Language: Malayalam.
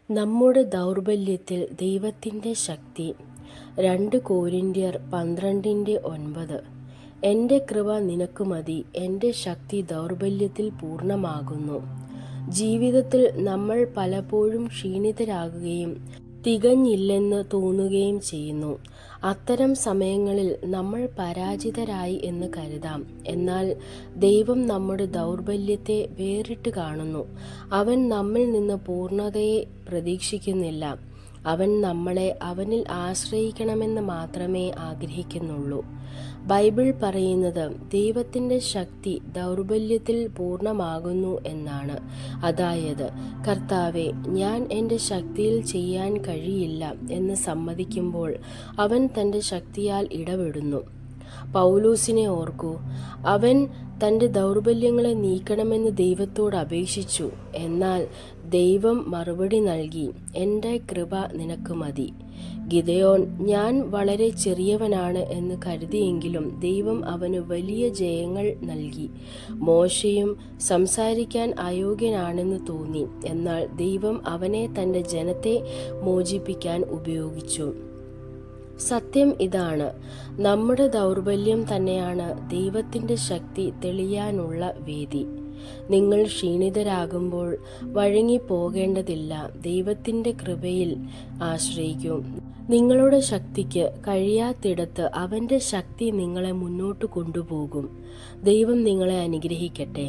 നമ്മുടെ ദൗർബല്യത്തിൽ ദൈവത്തിൻ്റെ ശക്തി. 2 കൊരിന്ത്യർ 12:9. എൻ്റെ കൃപ നിനക്ക് മതി, എൻ്റെ ശക്തി ദൗർബല്യത്തിൽ പൂർണ്ണമാകുന്നു. ജീവിതത്തിൽ നമ്മൾ പലപ്പോഴും ക്ഷീണിതരാകുകയും തികഞ്ഞില്ലെന്ന് തോന്നുകയും ചെയ്യുന്നു. അത്തരം സമയങ്ങളിൽ നമ്മൾ പരാജിതരായി എന്ന് കരുതാം. എന്നാൽ ദൈവം നമ്മുടെ ദൗർബല്യത്തെ വേറിട്ട് കാണുന്നു. അവൻ നമ്മിൽ നിന്ന് പൂർണ്ണതയെ പ്രതീക്ഷിക്കുന്നില്ല. അവൻ നമ്മളെ അവനിൽ ആശ്രയിക്കണമെന്ന് മാത്രമേ ആഗ്രഹിക്കുന്നുള്ളൂ. ബൈബിൾ പറയുന്നത് ദൈവത്തിൻ്റെ ശക്തി ദൗർബല്യത്തിൽ പൂർണ്ണമാകുന്നു എന്നാണ്. അതായത്, കർത്താവെ, ഞാൻ എൻ്റെ ശക്തിയിൽ ചെയ്യാൻ കഴിയില്ല എന്ന് സമ്മതിക്കുമ്പോൾ അവൻ തൻ്റെ ശക്തിയാൽ ഇടപെടുന്നു. പൗലോസിനെ ഓർക്കൂ. അവൻ തൻ്റെ ദൗർബല്യങ്ങളെ നീക്കണമെന്ന് ദൈവത്തോട് അപേക്ഷിച്ചു. എന്നാൽ ദൈവം മറുപടി നൽകി, എൻ്റെ കൃപ നിനക്ക് മതി. ഗിദെയോൻ ഞാൻ വളരെ ചെറിയവനാണ് എന്ന് കരുതിയെങ്കിലും ദൈവം അവന് വലിയ ജയങ്ങൾ നൽകി. മോശയും സംസാരിക്കാൻ അയോഗ്യനാണെന്ന് തോന്നി. എന്നാൽ ദൈവം അവനെ തൻ്റെ ജനത്തെ മോചിപ്പിക്കാൻ ഉപയോഗിച്ചു. സത്യം ഇതാണ്, നമ്മുടെ ദൗർബല്യം തന്നെയാണ് ദൈവത്തിൻ്റെ ശക്തി തെളിയാനുള്ള വേദി. നിങ്ങൾ ക്ഷീണിതരാകുമ്പോൾ വഴങ്ങിപ്പോകേണ്ടതില്ല. ദൈവത്തിൻ്റെ കൃപയിൽ ആശ്രയിക്കൂ. നിങ്ങളുടെ ശക്തിക്ക് കഴിയാത്തിടത്ത് അവൻ്റെ ശക്തി നിങ്ങളെ മുന്നോട്ട് കൊണ്ടുപോകും. ദൈവം നിങ്ങളെ അനുഗ്രഹിക്കട്ടെ.